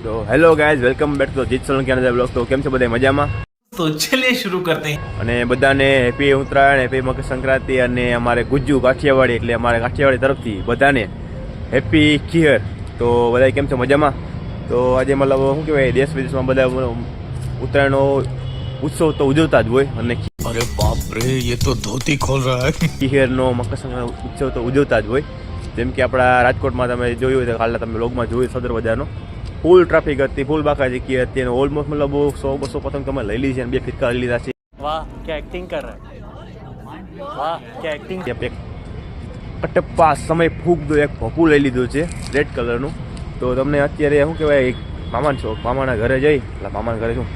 तो hello guys, welcome back to જીત સોલંકી અને બ્લોગ. તો કેમ છો બધા? મજામાં? તો ચલિए शुरू करते हैं. અને બધાને હેપી ઉત્તરાયણ, હેપી મકર સંક્રાંતિ અને અમારે ગુજ્જુ કાઠિયાવાડી એટલે અમારે કાઠિયાવાડી તરફથી બધાને હેપી ખીર. તો બધા કેમ છો? મજામાં? તો આજે મતલબ શું કહેવાય, દેશ વિદેશમાં બધા ઉત્તરાયણનો ઉત્સવ તો ઉજવતા જ હોય અને अरे बाप रे, ये तो धोती खोल रहा है. ખીરનો મકર સંક્રાંતિ ઉત્સવ તો ઉજવતા જ હોય. જેમ કે આપણા રાજકોટમાં તમે જોયું હોય તો કાલે તમે વ્લોગમાં જોયું સદર બજારનો ફૂલ ટ્રાફિક હતી, ફૂલ બાકાજી કી હતી અને ઓલમોસ્ટ મતલબ 100-200 પતંગ તમે લઈ લીધી છે અને 2 ફિટકા લઈ લીધા છે. वाह क्या एक्टिंग कर रहा है, वाह क्या एक्टिंग. એક કટપ્પા સમય ફૂગ દો એક ભપુ લઈ લીધું છે રેડ કલરનું. તો તમને અત્યારે શું કહેવાય, એક મામાના ઘરે જઈ એટલે મામાના ઘરે શું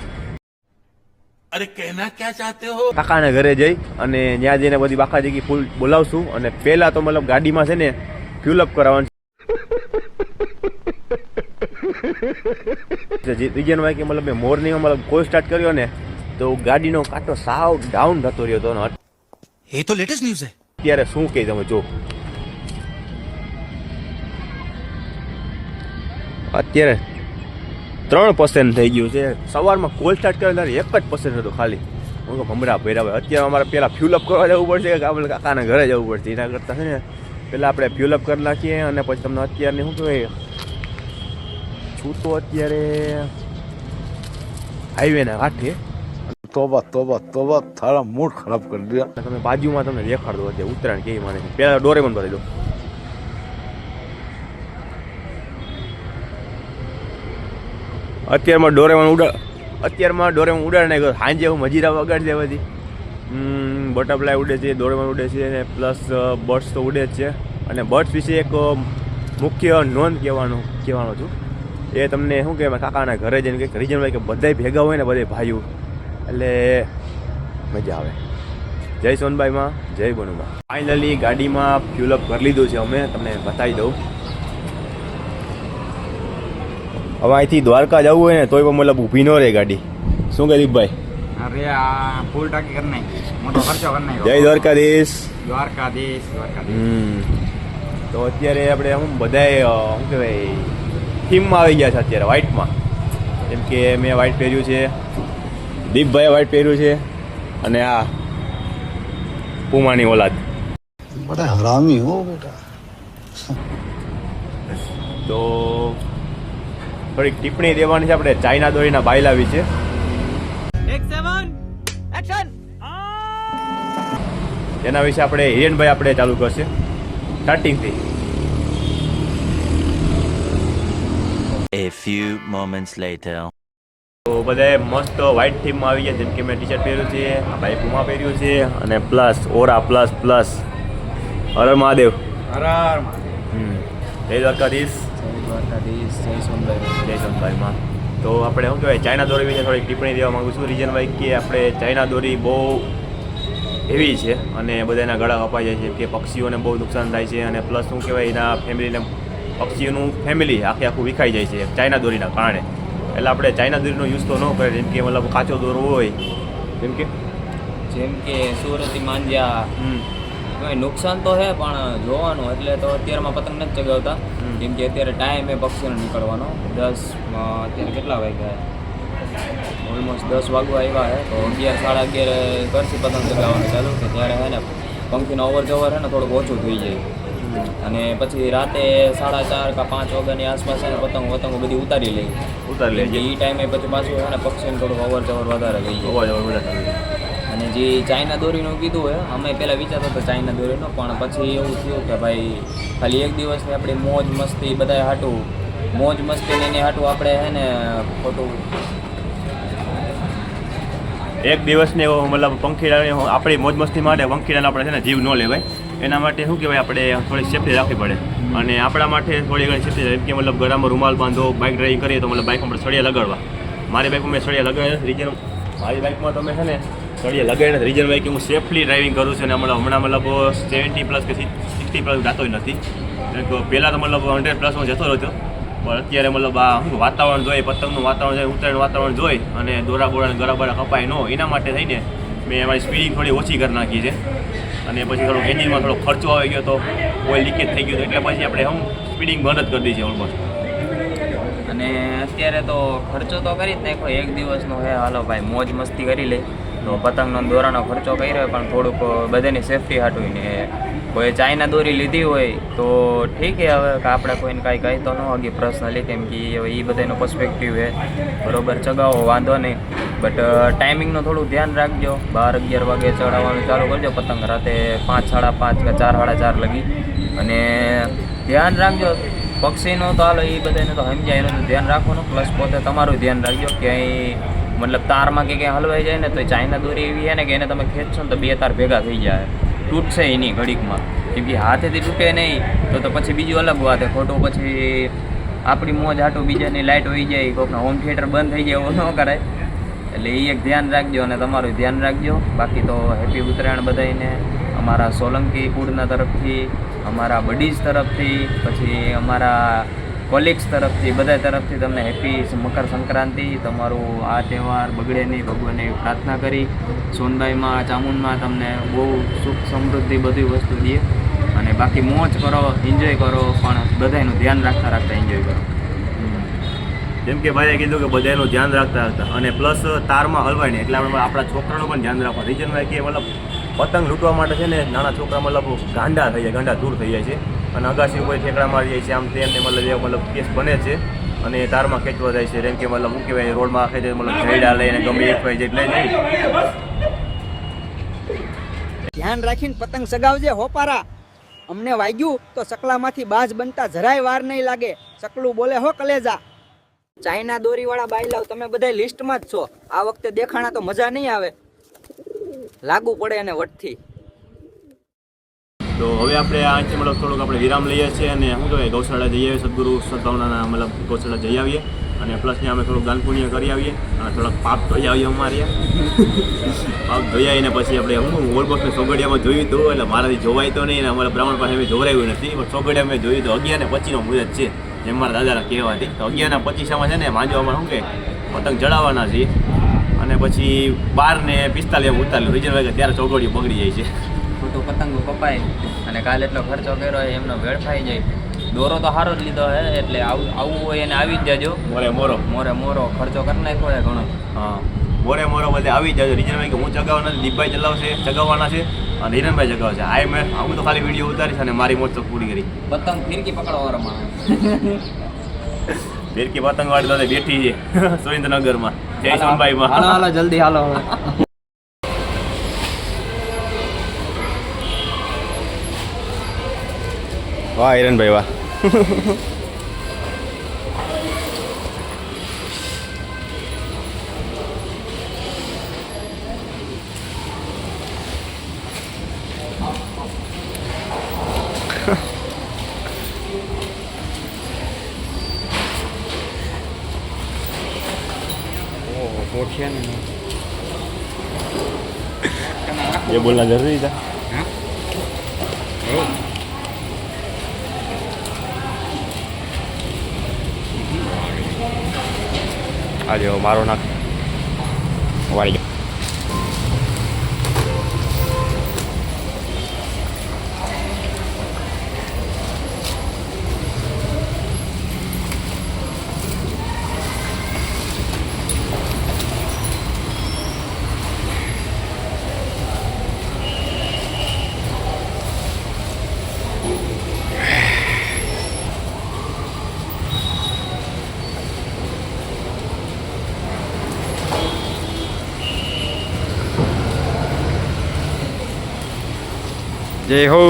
अरे कहना क्या चाहते हो? કાકાના ઘરે જઈ અને ત્યાં જઈને બધી બાકાજી ફૂલ બોલાવશું. અને પહેલા તો મતલબ ગાડીમાં છે ને ફ્યુલ અપ કરાવવાનું રીજન વાય કે મતલબ મેં મોર્નિંગમાં મતલબ કોઈ સ્ટાર્ટ કર્યો ને તો ગાડીનો કાંટો સાવ ડાઉન થતો રહ્યો હતો. ये तो लेटेस्ट न्यूज़ है. અત્યારે શું કહે તમે જો, અત્યારે 3% થઈ ગયું છે. સવારમાં કોલ સ્ટાર્ટ કર્યો ત્યારે 1% હતો ખાલી. હું તો ભમરા ભર્યા હોય. અત્યારે અમારે પહેલાં ફ્યુલ અપ કરવા જવું પડશે કે આપણે કાકાના ઘરે જવું પડશે. એના કરતાં છે ને પહેલાં આપણે ફ્યુલ અપ કરી નાખીએ અને પછી તમને અત્યારની શું કહેવાય, છું તો અત્યારે હાઈવેના કાંઠે. तोबा तोबा तोबा, थारा मूड खराब कर दिया. તમે બાજુમાં તમને દેખાડો અત્યારે ઉત્તરાયણ કેવી માને છે. પહેલાં ડોરેમોન ભરી દો. અત્યારમાં ડોરેમોન ઉડાડ નાખ્યો. સાંજે હું મજીરા વગાડી દે બધી બટરફ્લાય ઉડે છે, ડોરેમોન ઉડે છે અને પ્લસ બર્ડ્સ તો ઉડે જ છે. અને બર્ડ્સ વિશે એક મુખ્ય નોંધ કહેવાનો છું. એ તમને શું કહેવાય, કાકાના ઘરે જઈને કંઈક રીઝન હોય કે બધાય ભેગા હોય ને બધે ભાઈઓ એટલે મજા આવે. જય સોનબાઈમાં, જય બનુમાં. ફાઇનલી ગાડીમાં ફ્યુલ અપ કરી લીધું છે અમે, તમને બતાવી દઉં. હવે અહીંથી દ્વારકા જવું હોય ને તોય પણ મતલબ ઊભી ન રહે ગાડી. શું કહે દીપભાઈ? અરે આ ફૂલ ટાંકી કરી નાખી, મોટો ખર્ચો કરી નાખ્યો. જય દ્વારકાધીશ. દ્વારકાધીશ. તો અત્યારે આપણે શું બધાય શું કહેવાય થીમમાં આવી ગયા છે અત્યારે વ્હાઇટમાં. જેમ કે મેં વ્હાઇટ પહેર્યું છે, દીપભાઈએ વ્હાઇટ પહેર્યું છે અને આ પુમાની ઓલાદ. बड़ा हरामी हो बेटा. તો થોડીક ટિપ્પણી દેવાની છે. આપણે ચાઇના દોરીના બાઈ લાવી છે. એના વિશે આપણે હિરેનભાઈ આપણે ચાલુ કરશે સ્ટાર્ટિંગથી. A few moments later. તો બધાએ મસ્ત વ્હાઇટ થીમમાં આવી ગયા. જેમ કે મેં ટી શર્ટ પહેર્યું છે, આ ભાઈ પુમા પહેર્યું છે અને પ્લસ ઓરા પ્લસ હર મહાદેવ. હરાર જય દ્વારકાધીશ. જય સોનભાઈ. જય સોનભાઈમાં. તો આપણે શું કહેવાય, ચાઇના દોરી વિશે થોડીક ટિપ્પણી દેવા માગું છું. રીઝન વાઇઝ કે આપણે ચાઇના દોરી બહુ હેવી છે અને બધાના ગળા કપાઈ જાય છે, કે પક્ષીઓને બહુ નુકસાન થાય છે અને પ્લસ શું કહેવાય એના ફેમિલીને, પક્ષીઓનું ફેમિલી આખું વિખાઈ જાય છે ચાઇના દોરીના કારણે. એટલે આપણે ચાઇના દોરીનો યુઝ તો ન કરીએ. જેમ કે મતલબ કાચો દોરો હોય, જેમ કે સુરતી માંજ્યા નુકસાન તો છે પણ જોવાનું. એટલે તો અત્યારમાં પતંગ નથી ચગાવતા, કેમ કે અત્યારે ટાઈમ એ પક્ષીનો નીકળવાનો. અત્યારે કેટલા વાગ્યા? ઓલમોસ્ટ 10 વાગવા આવ્યા છે. તો 11-11:30 કરશી પતંગ ચગાવવાનું ચાલુ કે ત્યારે હે ને પંખીનો અવર જવર છે ને થોડુંક ઓછું થઈ જાય. અને પછી રાતે 4:30 કે 5 વાગ્યાની આસપાસ છે ને પતંગો બધી ઉતારી લે. એ ટાઈમે પછી પાછું છે ને પક્ષીને થોડુંક અવર જવર વધારે થઈ જાય. અને જે ચાઇના દોરીનું કીધું હોય, અમે પહેલાં વિચારતા હતા ચાઇના દોરીનો, પણ પછી એવું થયું કે ભાઈ ખાલી એક દિવસની આપણી મોજ મસ્તી બધાય હાટું, મોજ મસ્તીને એની હાટું આપણે છે ને ખોટું એક દિવસને મતલબ પંખીડાને આપણી મોજ મસ્તી માટે પંખીડાને આપણે છે ને જીવ ન લેવાય. એના માટે શું કહેવાય, આપણે થોડીક સેફ્ટી રાખવી પડે. અને આપણા માટે થોડી ઘણી સેફ્ટી, જેમ કે મતલબ ગળામાં રૂમાલ બાંધો, બાઇક ડ્રાઇવિંગ કરીએ તો મતલબ બાઇકમાં આપણે સળિયા લગાડવા. મારી બાઇકમાં મેં સળિયા લગાડ્યા રીજન, મારી બાઇકમાં તમે છે ને સળિયા લગાડીને રીજન વાય કે હું સેફલી ડ્રાઇવિંગ કરું છું. અને હમણાં મતલબ 70+ કે 60+ જાતોય નથી. પહેલાં તો મતલબ 100+ જતો રહ્યો. પણ અત્યારે મતલબ આ શું વાતાવરણ જોઈએ, પતંગનું વાતાવરણ જોઈએ, ઉત્તરાયણનું વાતાવરણ જોઈ અને દોરા બોરા ગળા બળા કપાય ન, એના માટે થઈને મેં અમારી સ્પીડિંગ થોડી ઓછી કરી નાખી છે. અને પછી થોડુંક એન્જિનમાં થોડો ખર્ચો આવી ગયો તો ઓઇલ લીકેજ થઈ ગયું, એટલે પછી આપણે હું સ્પીડિંગ બંધ જ કરી દઈએ છીએ ઓલમોસ્ટ. અને અત્યારે તો ખર્ચો તો કરી જ નાખો, એક દિવસનો હે, હાલો ભાઈ મોજ મસ્તી કરી લે. તો પતંગનો દોરાનો ખર્ચો કર્યો પણ થોડુંક બધાની સેફટી હાટું ને કોઈ ચાઇના દોરી લીધી હોય તો ઠીક છે. હવે કે આપણે કોઈને કાંઈ કહી તો ન વાગી પર્સનલી, કેમ કે હવે એ બધાનો પર્સપેક્ટિવ છે, બરોબર ચગાવો વાંધો નહીં, બટ ટાઈમિંગનું થોડું ધ્યાન રાખજો. 12-11 વાગે ચડાવવાનું ચાલુ કરજો પતંગ, રાતે 5, 5:30 કે 4, 4:30 લગી. અને ધ્યાન રાખજો પક્ષીનું તો હાલો એ બધાને તો સમજાય, એનું તો ધ્યાન રાખવાનું, પ્લસ પોતે તમારું ધ્યાન રાખજો. ક્યાંય મતલબ તારમાં કે ક્યાંય હલવાઈ જાય ને તો ચાઇના દોરી એવી છે ને કે એને તમે ખેંચશો ને તો 2 તાર ભેગા થઈ જાય, તૂટશે એની ઘડીકમાં. કેમ કે હાથેથી તૂટે નહીં તો પછી બીજું અલગ વાત છે, ખોટું પછી આપણી મોજ હાટું બીજાની લાઇટ હોઈ જાય, કોઈકના હોમ થિયેટર બંધ થઈ જાય, એવું ન કરાય. એટલે એ એક ધ્યાન રાખજો અને તમારું ધ્યાન રાખજો. બાકી તો હેપી ઉત્તરાયણ બધાને અમારા સોલંકી ફૂડના તરફથી, અમારા બડીઝ તરફથી, પછી અમારા કોલિગ્સ તરફથી, બધા તરફથી તમને હેપી મકર સંક્રાંતિ. તમારું આ તહેવાર બગડે નહીં, ભગવાનને પ્રાર્થના કરી સોનબાઈમાં ચામુંડમાં તમને બહુ સુખ સમૃદ્ધિ બધી વસ્તુ દે. અને બાકી મોજ કરો, એન્જોય કરો, પણ બધાનું ધ્યાન રાખતા રાખતા એન્જોય કરો. જેમ કે ભાઈએ કીધું કે બધાનું ધ્યાન રાખતા અને પ્લસ તારમાં હલવાય નહીં, એટલે આપણે આપણા છોકરાનું પણ ધ્યાન રાખવા. રીઝન હોય કે મતલબ પતંગ લૂંટવા માટે છે ને નાના છોકરા મતલબ ગાંડા થઈ જાય, ગાંડા દૂર થઈ જાય છે અને અગાસી ઉપર ઠેકડા મારી જાય છે, આમ તેમને મતલબ કેસ બને છે અને તારમાં ખેંચવા જાય છે. જેમ કે મતલબ શું કહેવાય, રોડમાં આખે મતલબ જઈડા લઈને ગમે એક ભાઈ જેટલે નહીં. ધ્યાન રાખીને પતંગ સગાવજે હોપારા. અમને વાગ્યું તો ચકલામાંથી બાજ બનતા જરાય વાર નહીં લાગે. ચકલું બોલે હો કલેજા. ચાઇના દોરીવાળા બાયલાવ તમે બધા લિસ્ટમાં જ છો. આ વખતે દેખાણા તો મજા નહીં આવે, લાગુ પડે એને વટથી. તો હવે આપણે અહીંથી મતલબ થોડુંક આપણે વિરામ લઈએ છીએ અને શું કહેવાય ગૌશાળા જઈ આવીએ, સદગુરુ સદભાવનાના મતલબ ગૌશાળા જઈ આવીએ અને પ્લસ ત્યાં અમે થોડુંક દાન પુણ્ય કરી આવીએ અને થોડાક પાપ ધોઈ આવીએ અમારે. પાપ ધોઈ આવીને પછી આપણે હું ઓલમોસ્ટ સોગડિયામાં જોયું હતું, એટલે મારાથી જોવાય તો નહીં અને અમારા બ્રાહ્મણ પાસે અમે જોવરાયું નથી, પણ સોગડિયા મેં જોયું તો 11:25 મુહૂર્ત છે, જેમ મારા દાદાના કહેવાથી. તો 11:25 છે ને માંજવામાં શું કે પતંગ ચડાવવાના છીએ અને પછી 12:45 ઉતાર્યું, રીઝન વાગે ત્યારે ચોગડિયું બગડી જાય છે. ખોટું પતંગો કપાય અને કાલે એટલો ખર્ચો કર્યો હોય એમનો વેડફાઈ જાય. દોરો તો સારો જ લીધો હે, એટલે આવવું હોય એને આવી જ જાજો. મોરે ખર્ચો કરી નાખ્યો હોય ઘણો. હા, મોરે બધે આવી જાજો. રીઝન ભાઈ કે હું ચગાવવાના, દીપભાઈ ચગાવવાના છે અને હિરણભાઈ ચગાવશે. હું તો ખાલી વિડીયો ઉતારીશ અને મારી મોજ તો પૂરી કરી. પતંગ ફિરકી પકડવા માણસ ફિરકી પતંગ વાળી તો બેઠી છે સુરેન્દ્રનગરમાં, જય સોનબાઈમાં. હાલો જલ્દી હાલો. વાહ હિરણભાઈ વાહ. ये बोलना जरूरी था. આજે મારો નાક વાળી ગયો. जय हो.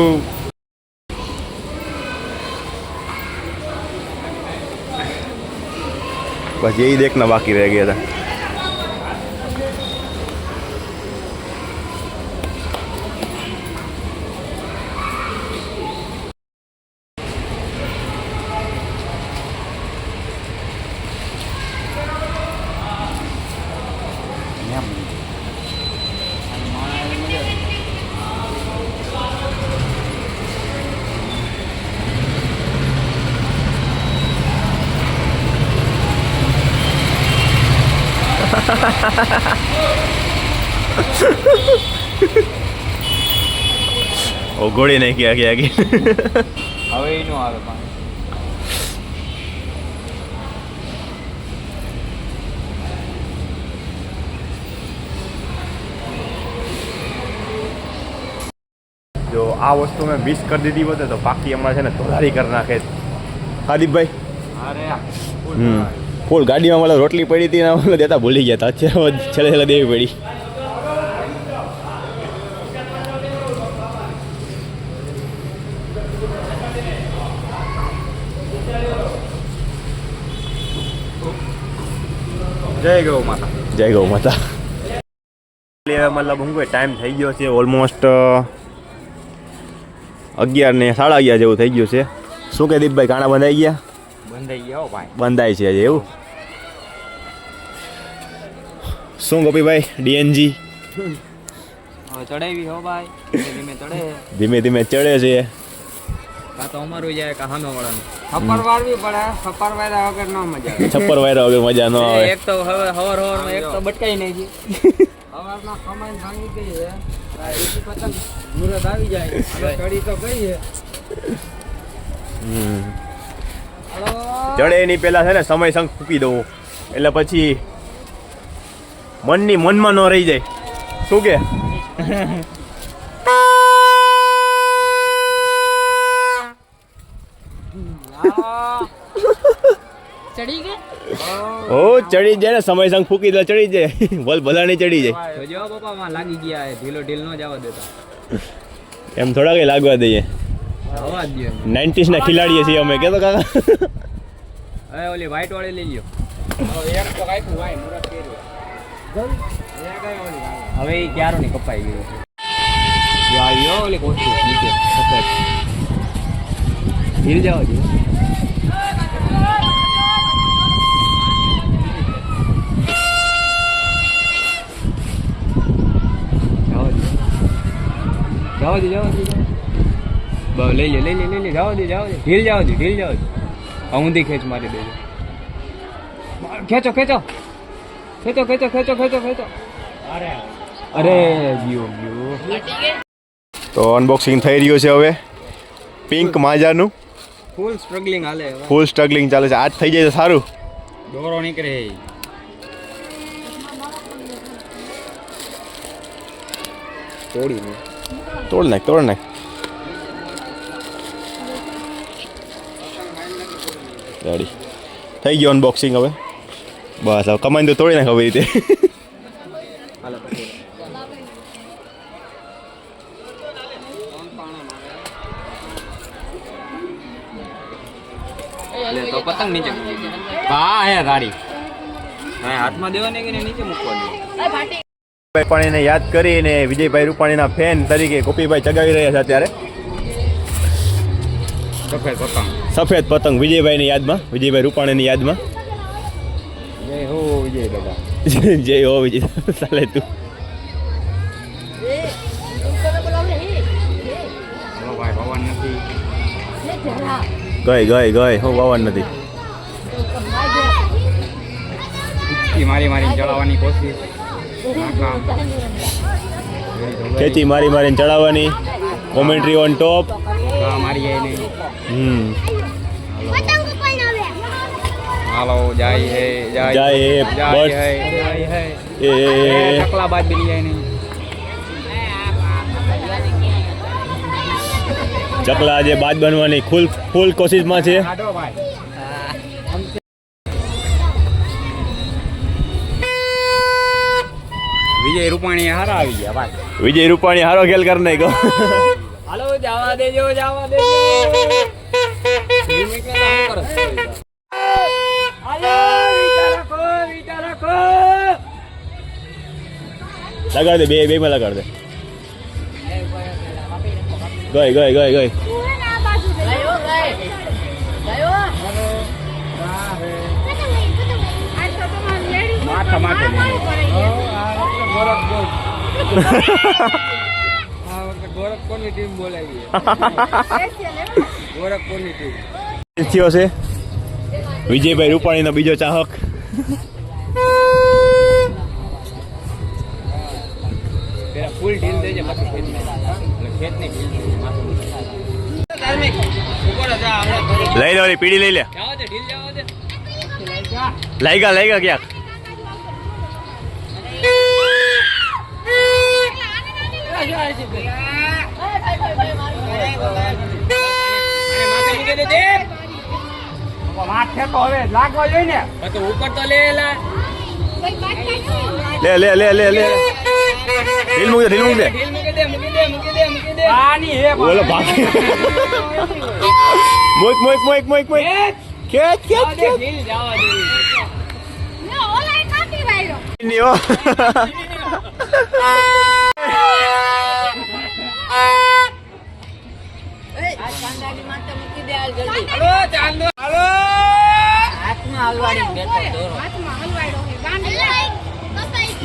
बस यही देखना बाकी रह गया था. ओ घोड़े नहीं किया गया कि હવે એનું આવે પાણી. આ વસ્તુ મેં મિસ કરી દીધી હોત ને તો પાકી હમણાં છે ને ધોલારી કરી નાખે. હા દીપભાઈ. ફૂલ ગાડીમાં મને રોટલી પડી હતી ને મને દેતા ભૂલી ગયા હતા. છેલ્લે છેલ્લે દેવી પડી. જય ગૌ માતા. જય ગૌ માતા. મતલબ હું કોઈ ટાઈમ થઈ ગયો છે ઓલમોસ્ટ 11 ને 11:30 જેવું થઈ ગયું છે. શું કે દીપભાઈ કાણા બંધાઈ ગયા? બંધાઈ ગયા હો ભાઈ. બંધાય છે હજી એવું? શું ગોપીભાઈ ડીએનજી ચડાવી હો ભાઈ, ધીમે ધીમે ચડે. ધીમે ધીમે ચડે છે. કાં તો અમારું જાય કાં સામે વાળાનું. ખપર વાળવી પડે, ખપર વાળા વગર ન મજા આવે. છપ્પર વાયરા વગર મજા ન આવે. એક તો હવે હવારમાં એક તો બટકાઈ નહીં ગઈ. સવારમાં કમાઈને ભાંગી ગઈ છે બીજી પતંગ મુરત આવી જાય હવે ચડી તો ગઈ છે. ચડે એની પહેલા છે ને સમય સંગ ફૂકી દઉં એટલે પછી મનની મનમાં ન રહી જાય. શું કે ચડી ગઈ ઓ ચડી જાય ને સમય સંગ ફૂકી દે ચડી જાય. ભલ ભલાની ચડી જાય. તો જો પપ્પા માં લાગી ગયા છે, ઢીલો ઢીલ ન જવા દેતા. એમ થોડા કઈ લાગવા દઈએ. હવા જ દે. 90s ના ખિલાડીએ છીએ અમે. કેતો કાકા હવે ઓલી વ્હાઈટ વાળી લઈ લ્યો. એક તો કાંઈ ભાઈ મુરત કર્યું હવે એ ક્યારો ની કપાઈ ગયો છે. જો આવ્યો ઓલી કોસ્તુ નીચે સફેદ. ઢીલ જાવ દે. જાવ દે બસ લઈ લે જાવ દે ઢીલ જાવ દે ઊંધી ખેંચ મારી દેજો. ખેંચો અરે ગયો તો અનબોક્સિંગ થઈ રહ્યું છે હવે પિંક માજાનું. ફૂલ સ્ટ્રગલિંગ હાલે હવે. ફૂલ સ્ટ્રગલિંગ ચાલે છે. આજ થઈ જાય તો સારું. દોરો નીકળે. તોડ નાખ. રેડી થઈ ગયું અનબોક્સિંગ હવે. બસ હવે કમાઈને તો તોડી નાખ હવે રીતે. તો પતંગ નીચે હા હે ગાડી હાથમાં દેવાની કે નીચે મૂકવાની. રૂપાણીને યાદ કરીને વિજયભાઈ રૂપાણીના ફેન તરીકે ગોપીભાઈ ચગાવી રહ્યા છે અત્યારે સફેદ પતંગ વિજયભાઈની યાદમાં, વિજયભાઈ રૂપાણીની યાદમાં. જય હો વિજય દાદા. જય હો વિજય. ચાલે તું ભાઈ ભગવાન નથી ગઈ હું વાવન નથી. મારી ચડાવવાની કોશિશ. ખેંચી મારીને ચડાવવાની. Commentary on top. મારી જાય નહીં. હાલો જાય હે જાય હે, બસ. એ ચકલા બાદ બની જાય નહીં. ચકલા આજે બાદ બનવાની ફૂલ કોશિશમાં છે. વિજય રૂપાણી હારા આવી ગયા ભાઈ. વિજય રૂપાણી હારો ખેલ કર નાખ્યો. હાલો જવા દેજો. લગાડ દે બે માં લગાડ દે. ગઈ માથા માથે ગોરખપુરની ટીમ બોલાવી. ગોરખપુરની ટીમ થયો છે વિજયભાઈ રૂપાણીનો બીજો ચાહક. ફૂલ ઢીલ દેજે પછી ખેતની ઢીલ લઈ લો પીડી લઈ લે. લાગ્યા ક્યાંક. માથે તો હવે લાગવા જોઈએ ને. તો ઉપર તો લે લા. લે લે લે લે લે ઢીલ મૂકી દે આની હે બોલો બાકી મોઈક ખેચ ની હો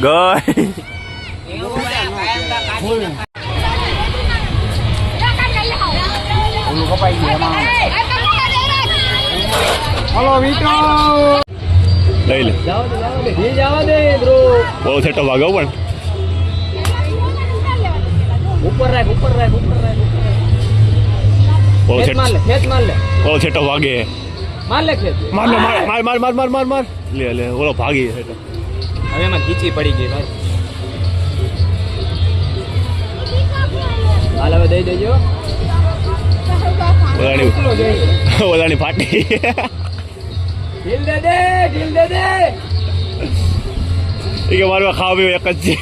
ગઈ હલો મિત્રો લઈ લે બહુ સેટો વાગો પણ બહુ સેટો વાગે માર લે માર લે ઓલો ભાગી સેટો હવે એમાં ખીચી પડી ગઈ ભાઈ. હાલ હવે દઈ દેજો. ઓલાની ફાટી ઢીલ દે દે એ કે મારું ખાવા પીવું એક જ છે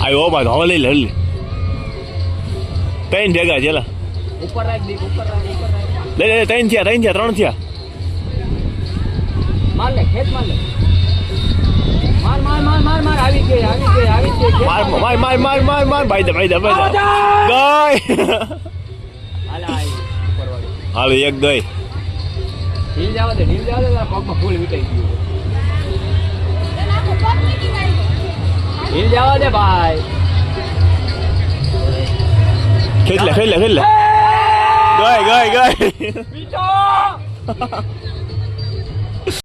આવ્યો ભાઈ હવે લઈ લે ત્રણ ભેગા છે ઉપર રાખ દીક ઉપર રાખ લે ત્રણ થયા 3 થયા માર લે ખેત માર લે માર આવી ગઈ માર ભાઈ દે ગઈ હાલ આવી ઉપર વાળી હાલ એક ગઈ ઢીલ જવા દે તારા પગમાં ફૂલ વીટાઈ ગયું. ઢીલ જવા દે ભાઈ. ખેંચ લે ગઈ